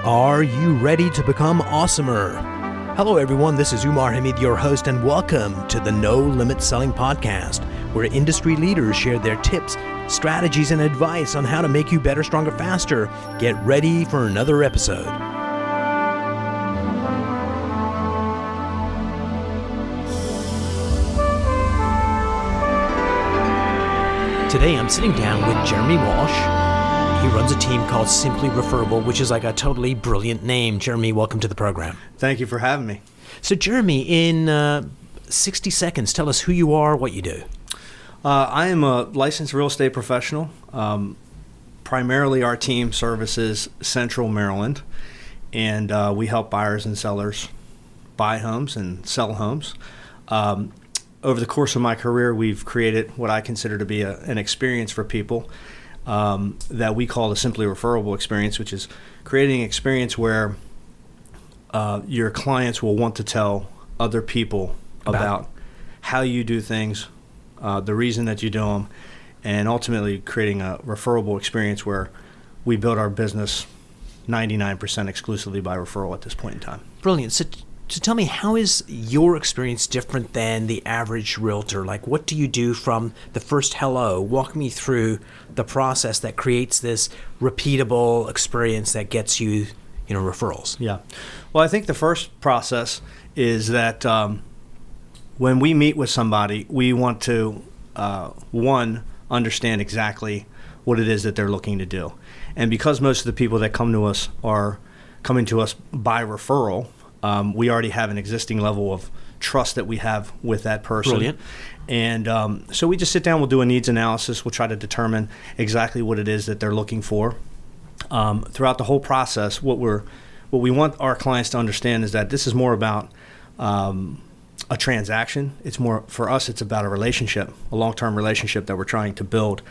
Are you ready to become awesomer? Hello everyone, this is Umar Hamid, your host, and welcome to the No Limit Selling Podcast, where industry leaders share their tips, strategies, and advice on how to make you better, stronger, faster. Get ready for another episode. Today I'm sitting down with Jeremy Walsh. He runs a team called Simply Referable, which is like a totally brilliant name. Jeremy, welcome to the program. Thank you for having me. So Jeremy, in 60 seconds, tell us who you are, what you do. I am a licensed real estate professional. Primarily our team services Central Maryland, and we help buyers and sellers buy homes and sell homes. Over the course of my career, we've created what I consider to be an experience for people that we call the Simply Referable experience, which is creating an experience where your clients will want to tell other people about how you do things, the reason that you do them, and ultimately creating a referable experience where we build our business 99% exclusively by referral at this point in time. Brilliant. So tell me, how is your experience different than the average realtor? Like, what do you do from the first hello? Walk me through the process that creates this repeatable experience that gets you, referrals. Yeah. Well, I think the first process is that when we meet with somebody, we want to, understand exactly what it is that they're looking to do. And because most of the people that come to us are coming to us by referral, we already have an existing level of trust that we have with that person. Brilliant. And so we just sit down, we'll do a needs analysis, we'll try to determine exactly what it is that they're looking for. Throughout the whole process, what we want our clients to understand is that this is more about a transaction. It's more, for us, it's about a relationship, a long-term relationship that we're trying to build.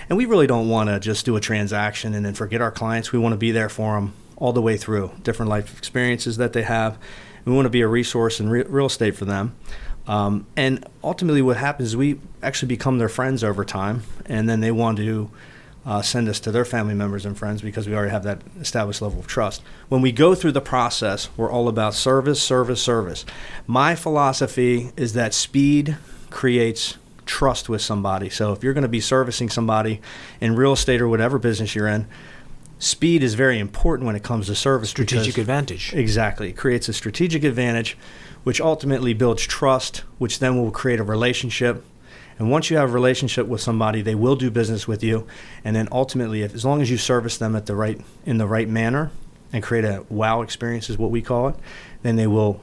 And we really don't want to just do a transaction and then forget our clients. We want to be there for them all the way through, different life experiences that they have. We want to be a resource in real estate for them. And ultimately what happens is we actually become their friends over time, and then they want to send us to their family members and friends because we already have that established level of trust. When we go through the process, we're all about service, service, service. My philosophy is that speed creates trust with somebody. So if you're going to be servicing somebody in real estate or whatever business you're in, speed is very important when it comes to service. Strategic advantage. Exactly. It creates a strategic advantage, which ultimately builds trust, which then will create a relationship. And once you have a relationship with somebody, they will do business with you. And then ultimately, as long as you service them in the right manner and create a wow experience is what we call it, then they will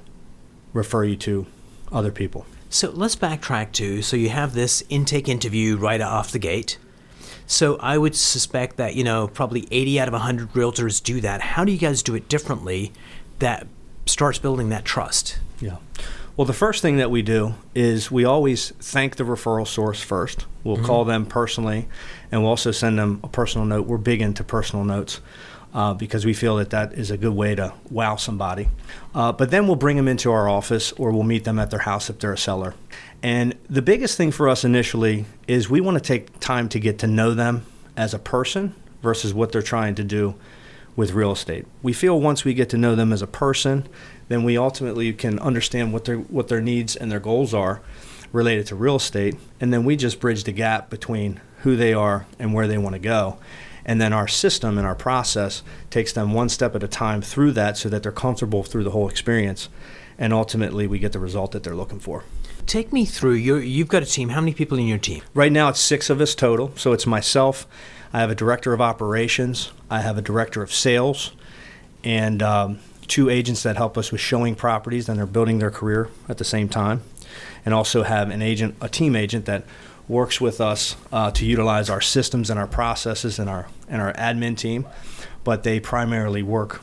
refer you to other people. So let's backtrack so you have this intake interview right off the gate. So I would suspect that, probably 80 out of 100 realtors do that. How do you guys do it differently that starts building that trust? Yeah. Well, the first thing that we do is we always thank the referral source first. We'll call them personally, and we'll also send them a personal note. We're big into personal notes because we feel that is a good way to wow somebody. But then we'll bring them into our office, or we'll meet them at their house if they're a seller. And the biggest thing for us initially is we want to take time to get to know them as a person versus what they're trying to do with real estate. We feel once we get to know them as a person, then we ultimately can understand what their needs and their goals are related to real estate, and then we just bridge the gap between who they are and where they want to go. And then our system and our process takes them one step at a time through that so that they're comfortable through the whole experience, and ultimately we get the result that they're looking for. Take me through, you've got a team. How many people in your team? Right now it's 6 of us total. So it's myself, I have a director of operations, I have a director of sales, and 2 agents that help us with showing properties, and they're building their career at the same time, and also have a team agent that works with us to utilize our systems and our processes and our admin team, but they primarily work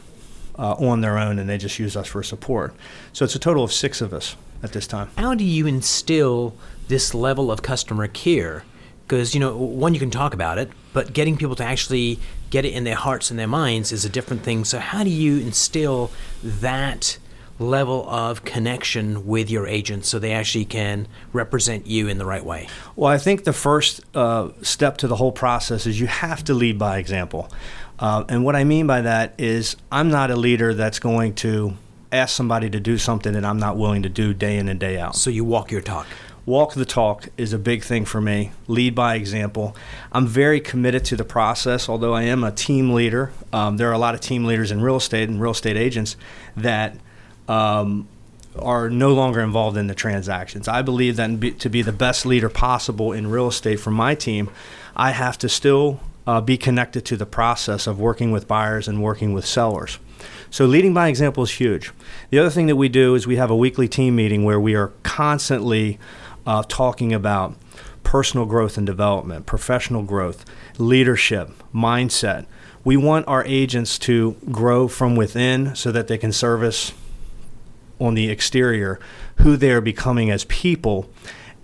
on their own, and they just use us for support. So it's a total of 6 of us at this time. How do you instill this level of customer care? Because, one, you can talk about it, but getting people to actually get it in their hearts and their minds is a different thing. So how do you instill that level of connection with your agents so they actually can represent you in the right way? Well, I think the first step to the whole process is you have to lead by example. And what I mean by that is I'm not a leader that's going to ask somebody to do something that I'm not willing to do day in and day out. So you walk your talk. Walk the talk is a big thing for me. Lead by example. I'm very committed to the process, although I am a team leader. There are a lot of team leaders in real estate and real estate agents that are no longer involved in the transactions. I believe that to be the best leader possible in real estate for my team, I have to still be connected to the process of working with buyers and working with sellers. So leading by example is huge. The other thing that we do is we have a weekly team meeting where we are constantly talking about personal growth and development, professional growth, leadership, mindset. We want our agents to grow from within so that they can service on the exterior who they're becoming as people,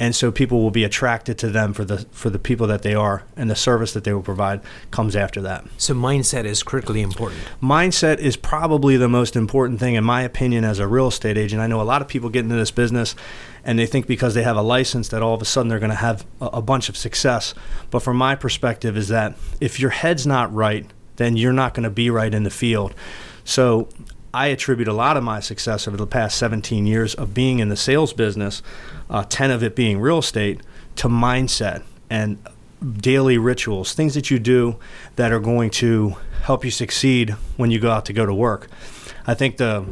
and so people will be attracted to them for the people that they are, and the service that they will provide comes after that. So mindset is critically important. Mindset is probably the most important thing, in my opinion, as a real estate agent. I know a lot of people get into this business and they think because they have a license that all of a sudden they're going to have a bunch of success. But from my perspective is that if your head's not right, then you're not going to be right in the field. So I attribute a lot of my success over the past 17 years of being in the sales business, 10 of it being real estate, to mindset and daily rituals, things that you do that are going to help you succeed when you go to work. I think the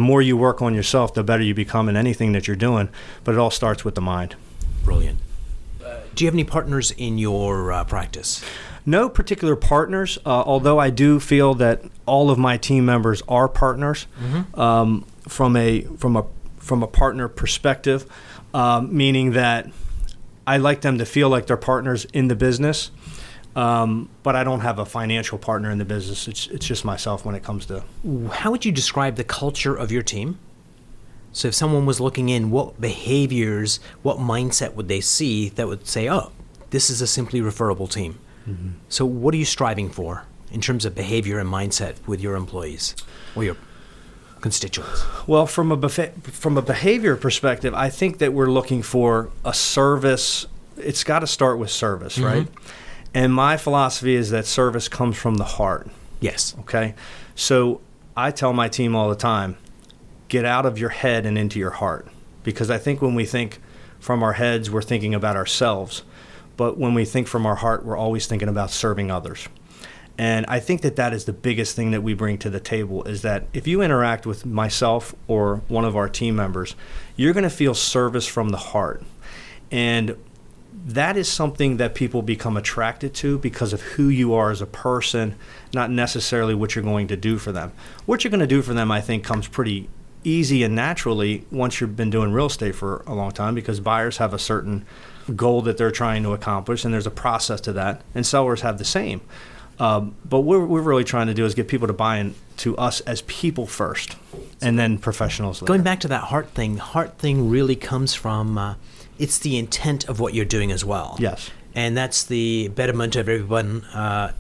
more you work on yourself, the better you become in anything that you're doing, but it all starts with the mind. Brilliant. Do you have any partners in your practice? No particular partners, although I do feel that all of my team members are partners. From a partner perspective, meaning that I like them to feel like they're partners in the business, but I don't have a financial partner in the business. It's just myself when it comes to. How would you describe the culture of your team? So if someone was looking in, what behaviors, what mindset would they see that would say, oh, this is a simply referable team? Mm-hmm. So what are you striving for in terms of behavior and mindset with your employees or your constituents? Well, from a behavior perspective, I think that we're looking for a service. It's got to start with service, mm-hmm. right? And my philosophy is that service comes from the heart. Yes. Okay? So I tell my team all the time, get out of your head and into your heart. Because I think when we think from our heads, we're thinking about ourselves. But when we think from our heart, we're always thinking about serving others. And I think that is the biggest thing that we bring to the table, is that if you interact with myself or one of our team members, you're going to feel service from the heart. And that is something that people become attracted to because of who you are as a person, not necessarily what you're going to do for them. What you're going to do for them, I think, comes pretty easy and naturally once you've been doing real estate for a long time, because buyers have a certain goal that they're trying to accomplish, and there's a process to that, and sellers have the same. But what we're really trying to do is get people to buy into us as people first, and then professionals later. Going back to that heart thing really comes from, it's the intent of what you're doing as well. Yes. And that's the betterment of everyone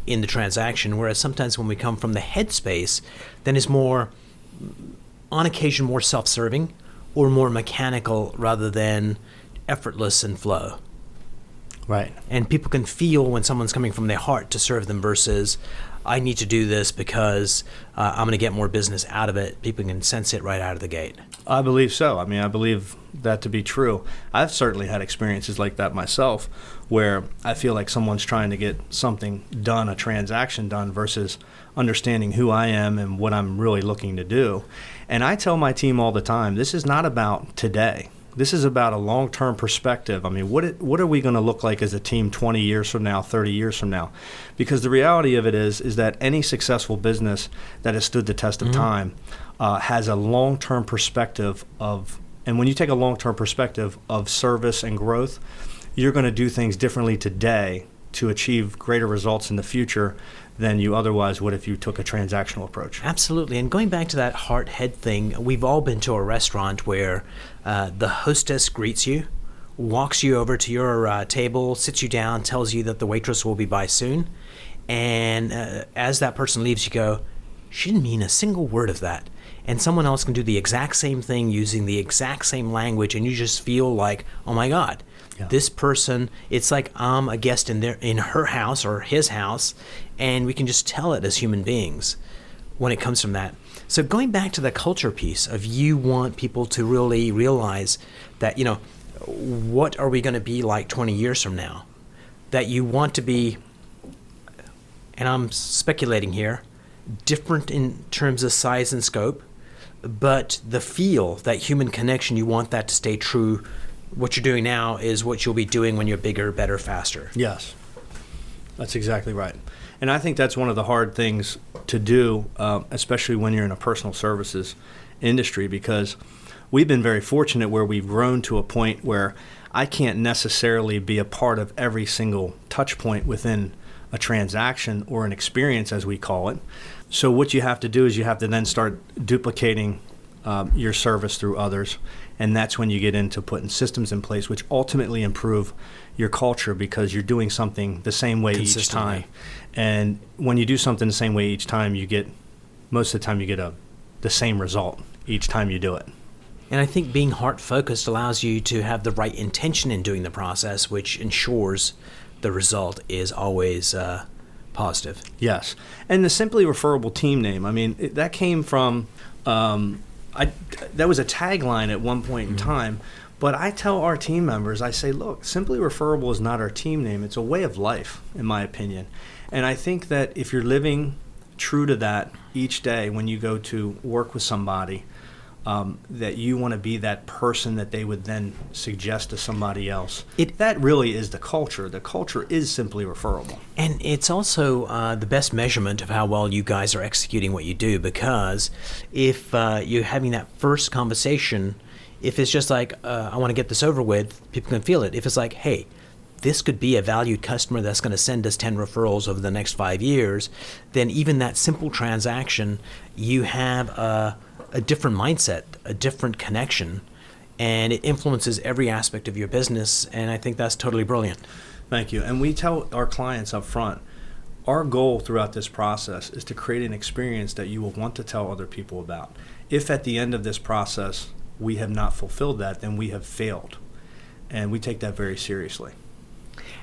in the transaction, whereas sometimes when we come from the headspace, then it's more, on occasion, more self-serving or more mechanical rather than effortless and flow. Right. And people can feel when someone's coming from their heart to serve them versus, I need to do this because I'm going to get more business out of it. People can sense it right out of the gate. I believe so. I mean, I believe that to be true. I've certainly had experiences like that myself, where I feel like someone's trying to get something done, a transaction done, versus understanding who I am and what I'm really looking to do. And I tell my team all the time, this is not about today. This is about a long-term perspective. I mean, what are we going to look like as a team 20 years from now, 30 years from now? Because the reality of it is that any successful business that has stood the test of time has a long-term perspective of, and when you take a long-term perspective of service and growth, you're going to do things differently today to achieve greater results in the future than you otherwise would if you took a transactional approach. Absolutely. And going back to that heart-head thing, we've all been to a restaurant where the hostess greets you, walks you over to your table, sits you down, tells you that the waitress will be by soon. And as that person leaves, you go, she didn't mean a single word of that. And someone else can do the exact same thing using the exact same language, and you just feel like, oh my God, Yeah. This person, it's like I'm a guest in her house or his house, and we can just tell it as human beings when it comes from that. So going back to the culture piece of you want people to really realize that, what are we going to be like 20 years from now? That you want to be, and I'm speculating here, different in terms of size and scope, but the feel, that human connection, you want that to stay true. What you're doing now is what you'll be doing when you're bigger, better, faster. Yes, that's exactly right. And I think that's one of the hard things to do, especially when you're in a personal services industry, because we've been very fortunate where we've grown to a point where I can't necessarily be a part of every single touch point within a transaction or an experience, as we call it. So what you have to do is you have to then start duplicating your service through others. And that's when you get into putting systems in place, which ultimately improve your culture, because you're doing something the same way each time. And when you do something the same way each time, most of the time you get the same result each time you do it. And I think being heart-focused allows you to have the right intention in doing the process, which ensures the result is always positive. Yes. And the Simply Referable team name, I mean, that came from, that was a tagline at one point in time, but I tell our team members, I say, look, Simply Referable is not our team name. It's a way of life, in my opinion. And I think that if you're living true to that each day when you go to work with somebody, that you want to be that person that they would then suggest to somebody else. That really is the culture. The culture is Simply Referable. And it's also the best measurement of how well you guys are executing what you do, because if you're having that first conversation, if it's just like, I want to get this over with, people can feel it. If it's like, hey, this could be a valued customer that's going to send us 10 referrals over the next 5 years, then even that simple transaction, you have a different mindset, a different connection, and it influences every aspect of your business, and I think that's totally brilliant. Thank you. And we tell our clients up front, our goal throughout this process is to create an experience that you will want to tell other people about. If at the end of this process we have not fulfilled that, then we have failed, and we take that very seriously.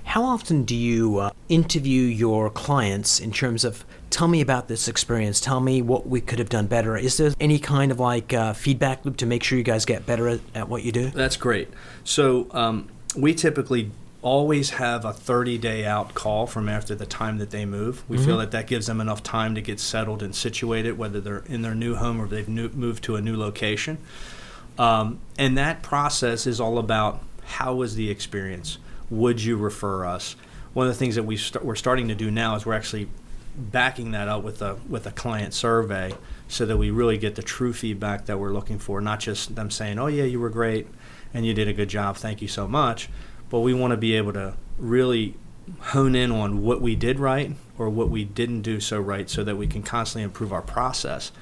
How often do you interview your clients in terms of, tell me about this experience, tell me what we could have done better? Is there any kind of feedback loop to make sure you guys get better at what you do? That's great. So we typically always have a 30-day out call from after the time that they move. We feel that gives them enough time to get settled and situated, whether they're in their new home or they've moved to a new location. And that process is all about, how was the experience? Would you refer us? One of the things that we're starting to do now is we're actually backing that up with a client survey, so that we really get the true feedback that we're looking for, not just them saying, oh yeah, you were great and you did a good job, thank you so much, but we want to be able to really hone in on what we did right or what we didn't do so right, so that we can constantly improve our process,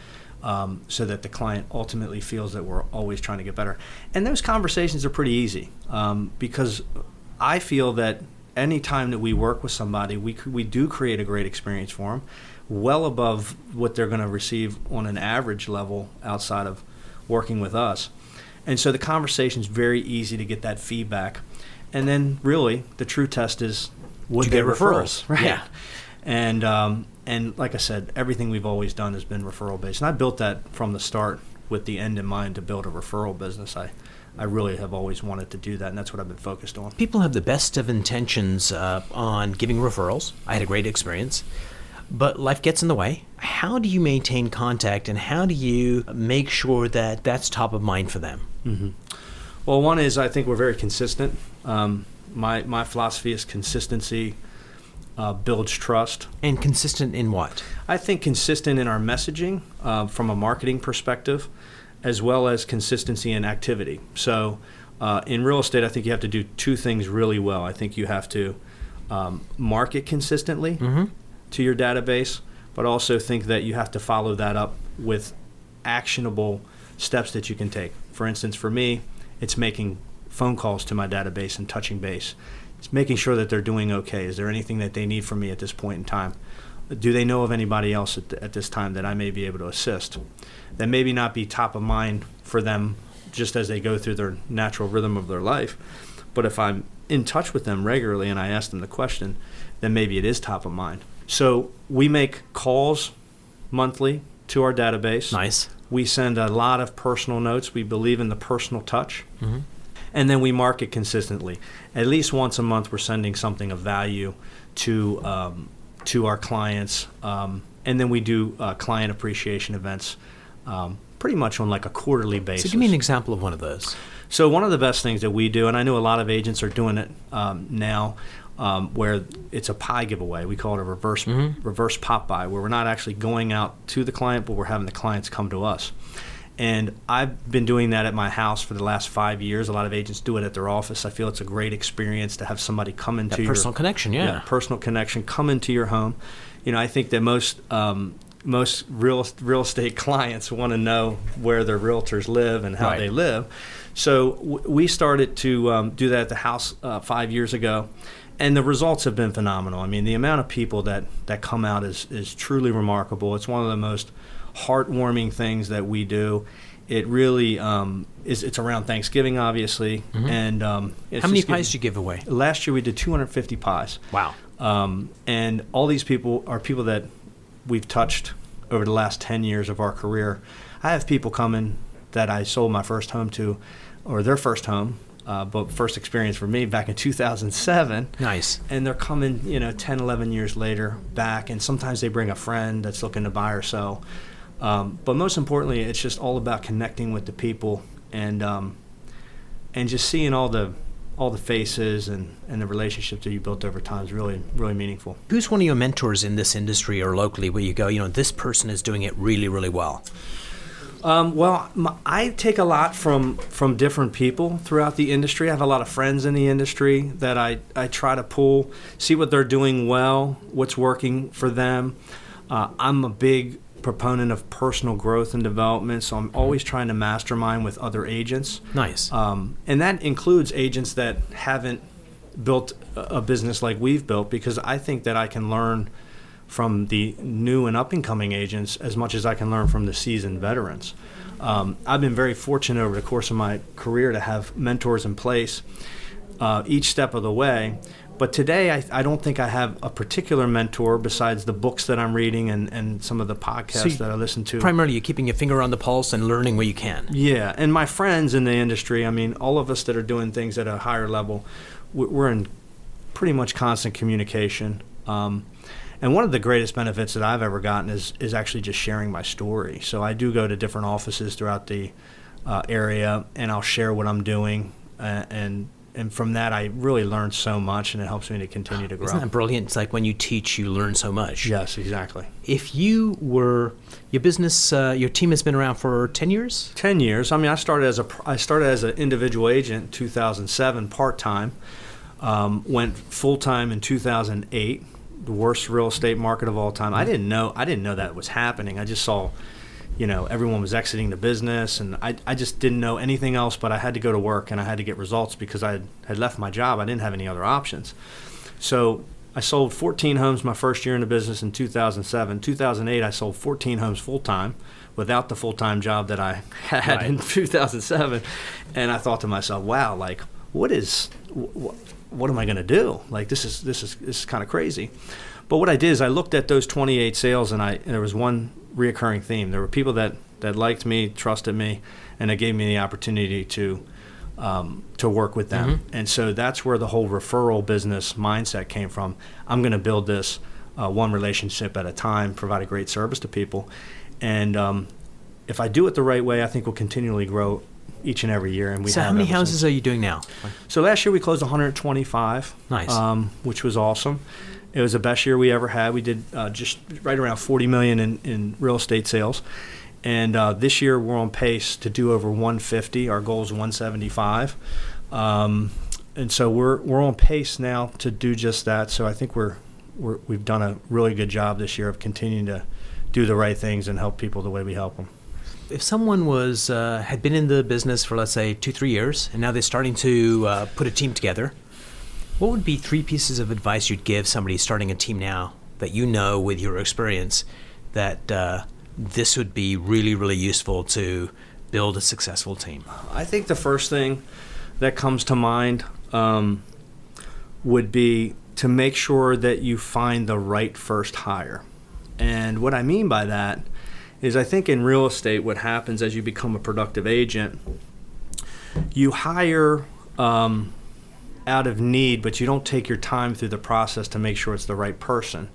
so that the client ultimately feels that we're always trying to get better. And those conversations are pretty easy, because I feel that any time that we work with somebody, we do create a great experience for them, well above what they're going to receive on an average level outside of working with us. And so the conversation's very easy to get that feedback. And then really the true test is, would they refer us? Right. Yeah. And like I said, everything we've always done has been referral based. And I built that from the start with the end in mind, to build a referral business. I really have always wanted to do that, and that's what I've been focused on. People have the best of intentions on giving referrals. I had a great experience, but life gets in the way. How do you maintain contact, and how do you make sure that that's top of mind for them? Mm-hmm. Well, one is, I think we're very consistent. My philosophy is consistency builds trust. And consistent in what? I think consistent in our messaging from a marketing perspective, as well as consistency in activity. So in real estate, I think you have to do two things really well. I think you have to market consistently to your database, but also think that you have to follow that up with actionable steps that you can take. For instance, for me, it's making phone calls to my database and touching base. It's making sure that they're doing okay. Is there anything that they need from me at this point in time? Do they know of anybody else at this time that I may be able to assist? That maybe not be top of mind for them just as they go through their natural rhythm of their life. But if I'm in touch with them regularly and I ask them the question, then maybe it is top of mind. So we make calls monthly to our database. Nice. We send a lot of personal notes. We believe in the personal touch. Mm-hmm. And then we market consistently. At least once a month, we're sending something of value to our clients. And then we do client appreciation events pretty much on like a quarterly basis. So give me an example of one of those. So one of the best things that we do, and I know a lot of agents are doing it now, where it's a pie giveaway. We call it a reverse pop buy, where we're not actually going out to the client, but we're having the clients come to us. And I've been doing that at my house for the last 5 years. A lot of agents do it at their office. I feel it's a great experience to have somebody come into that personal connection, yeah. Personal connection, come into your home. You know, I think that most real estate clients want to know where their realtors live and how they live. So we started to do that at the house 5 years ago. And the results have been phenomenal. I mean, the amount of people that come out is truly remarkable. It's one of the most heartwarming things that we do. It really it's around Thanksgiving, obviously. Mm-hmm. And how many pies did you give away? Last year we did 250 pies. Wow. And all these people are people that we've touched over the last 10 years of our career. I have people coming that I sold my first home to, or their first home, but first experience for me back in 2007. Nice. And they're coming, 10, 11 years later back, and sometimes they bring a friend that's looking to buy or sell. But most importantly, it's just all about connecting with the people and just seeing all the faces and the relationships that you built over time is really, really meaningful. Who's one of your mentors in this industry or locally where you go, this person is doing it really, really well? I take a lot from different people throughout the industry. I have a lot of friends in the industry that I try to pull, see what they're doing well, what's working for them. I'm a big proponent of personal growth and development, so I'm always trying to mastermind with other agents. Nice. And that includes agents that haven't built a business like we've built, because I think that I can learn from the new and up-and-coming agents as much as I can learn from the seasoned veterans. I've been very fortunate over the course of my career to have mentors in place each step of the way. But today, I don't think I have a particular mentor besides the books that I'm reading and some of the podcasts that I listen to. Primarily, you're keeping your finger on the pulse and learning where you can. Yeah, and my friends in the industry, I mean, all of us that are doing things at a higher level, we're in pretty much constant communication. And one of the greatest benefits that I've ever gotten is actually just sharing my story. So I do go to different offices throughout the area, and I'll share what I'm doing, and from that I really learn so much, and it helps me to continue to grow. Isn't that brilliant? It's like when you teach, you learn so much. Yes, exactly. If you were, your business, your team has been around for 10 years? 10 years. I mean, I started as an individual agent in 2007, part-time, went full-time in 2008. The worst real estate market of all time. I didn't know that was happening. I just saw, everyone was exiting the business, and I just didn't know anything else, but I had to go to work and I had to get results because I had left my job. I didn't have any other options. So I sold 14 homes my first year in the business in 2007. 2008, I sold 14 homes full-time without the full-time job that I had in 2007. And I thought to myself, wow, like, what am I going to do? Like, this is kind of crazy. But what I did is I looked at those 28 sales, and there was one reoccurring theme. There were people that liked me, trusted me, and it gave me the opportunity to work with them. Mm-hmm. And so that's where the whole referral business mindset came from. I'm going to build this one relationship at a time, provide a great service to people. And if I do it the right way, I think we'll continually grow each and every year. And so how many houses are you doing now? So last year we closed 125. Nice. Which was awesome. It was the best year we ever had. We did just right around $40 million in real estate sales. And this year we're on pace to do over 150. Our goal is 175. And so we're on pace now to do just that. So I think we've done a really good job this year of continuing to do the right things and help people the way we help them. If someone had been in the business for, let's say, 2-3 years, and now they're starting to put a team together, what would be 3 pieces of advice you'd give somebody starting a team now that with your experience that this would be really, really useful to build a successful team? I think the first thing that comes to mind would be to make sure that you find the right first hire. And what I mean by that is I think in real estate what happens as you become a productive agent, you hire out of need, but you don't take your time through the process to make sure it's the right person,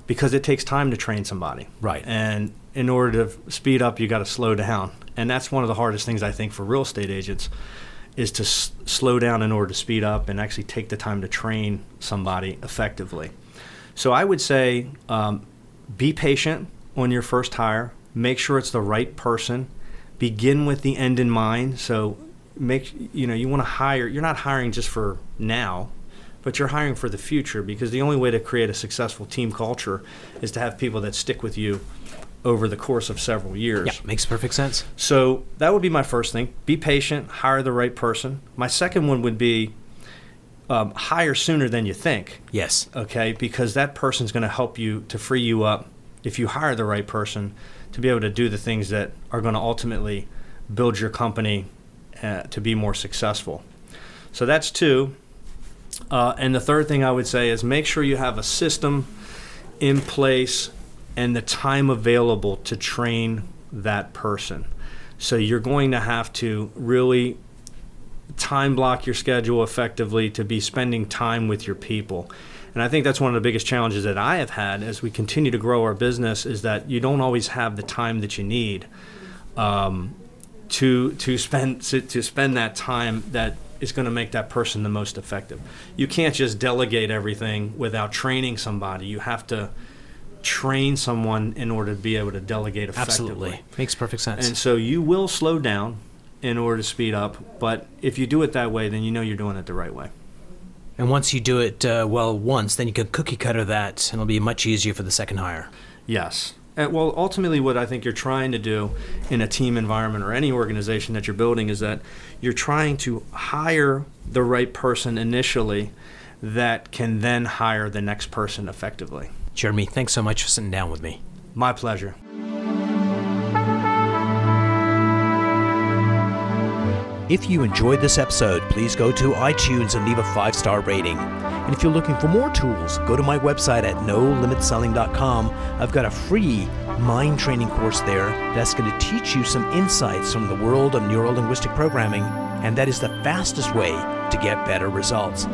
because it takes time to train somebody. Right. And in order to speed up, you got to slow down. And that's one of the hardest things I think for real estate agents is to slow down in order to speed up and actually take the time to train somebody effectively. So I would say be patient on your first hire. Make sure it's the right person. Begin with the end in mind. So you want to hire. You're not hiring just for now, but you're hiring for the future, because the only way to create a successful team culture is to have people that stick with you over the course of several years. Yeah, makes perfect sense. So that would be my first thing. Be patient, hire the right person. My second one would be hire sooner than you think. Yes. Okay, because that person's going to help you to free you up, if you hire the right person, to be able to do the things that are going to ultimately build your company to be more successful. So that's two. And the third thing I would say is make sure you have a system in place and the time available to train that person. So you're going to have to really time block your schedule effectively to be spending time with your people. And I think that's one of the biggest challenges that I have had as we continue to grow our business, is that you don't always have the time that you need to spend that time that is going to make that person the most effective. You can't just delegate everything without training somebody. You have to train someone in order to be able to delegate effectively. Absolutely. Makes perfect sense. And so you will slow down in order to speed up, but if you do it that way, then you know you're doing it the right way. And once you do it once, then you can cookie cutter that, and it'll be much easier for the second hire. Yes. Well, ultimately what I think you're trying to do in a team environment or any organization that you're building is that you're trying to hire the right person initially that can then hire the next person effectively. Jeremy, thanks so much for sitting down with me. My pleasure. If you enjoyed this episode, please go to iTunes and leave a 5-star rating. And if you're looking for more tools, go to my website at nolimitselling.com. I've got a free mind training course there that's going to teach you some insights from the world of neuro-linguistic programming, and that is the fastest way to get better results.